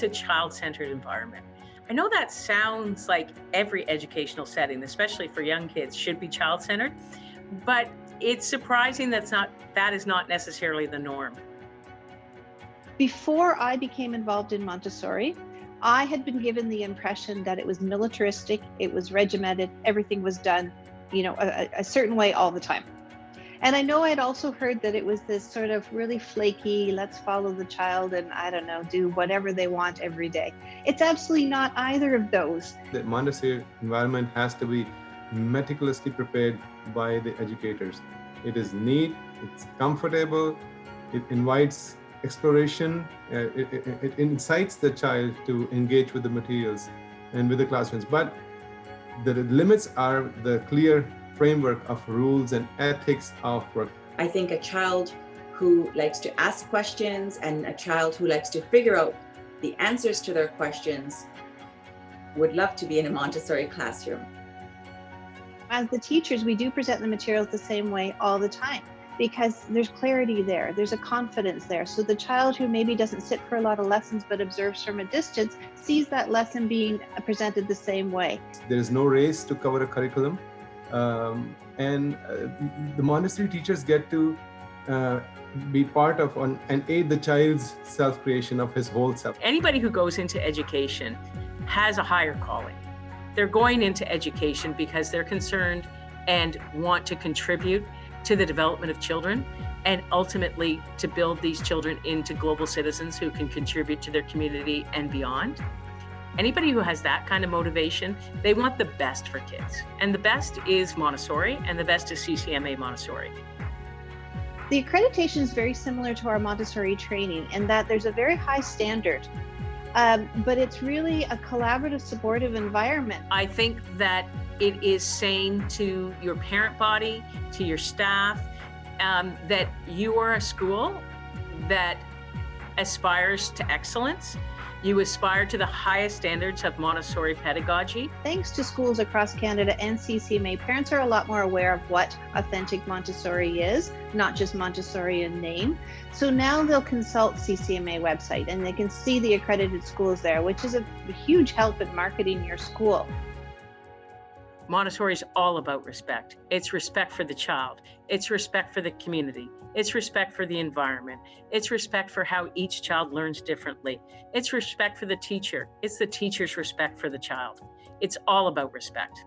a child-centered environment. I know that sounds like every educational setting, especially for young kids, should be child-centered, but it's surprising that is not necessarily the norm. Before I became involved in Montessori, I had been given the impression that it was militaristic, it was regimented, everything was done, a certain way all the time. And I know I'd also heard that it was this sort of really flaky, let's follow the child and I don't know, do whatever they want every day. It's absolutely not either of those. The Montessori environment has to be meticulously prepared by the educators. It is neat, it's comfortable, it invites exploration, it incites the child to engage with the materials and with the classrooms. But the limits are the clear framework of rules and ethics of work. I think a child who likes to ask questions and a child who likes to figure out the answers to their questions would love to be in a Montessori classroom. As the teachers, we do present the materials the same way all the time because there's clarity there, there's a confidence there. So the child who maybe doesn't sit for a lot of lessons but observes from a distance sees that lesson being presented the same way. There is no race to cover a curriculum. The Montessori teachers get to be part of and aid the child's self-creation of his whole self. Anybody who goes into education has a higher calling. They're going into education because they're concerned and want to contribute to the development of children and ultimately to build these children into global citizens who can contribute to their community and beyond. Anybody who has that kind of motivation, they want the best for kids. And the best is Montessori and the best is CCMA Montessori. The accreditation is very similar to our Montessori training in that there's a very high standard, but it's really a collaborative, supportive environment. I think that it is saying to your parent body, to your staff, that you are a school that aspires to excellence. You aspire to the highest standards of Montessori pedagogy. Thanks to schools across Canada and CCMA, parents are a lot more aware of what authentic Montessori is, not just Montessori in name. So now they'll consult CCMA website and they can see the accredited schools there, which is a huge help in marketing your school. Montessori is all about respect. It's respect for the child. It's respect for the community. It's respect for the environment. It's respect for how each child learns differently. It's respect for the teacher. It's the teacher's respect for the child. It's all about respect.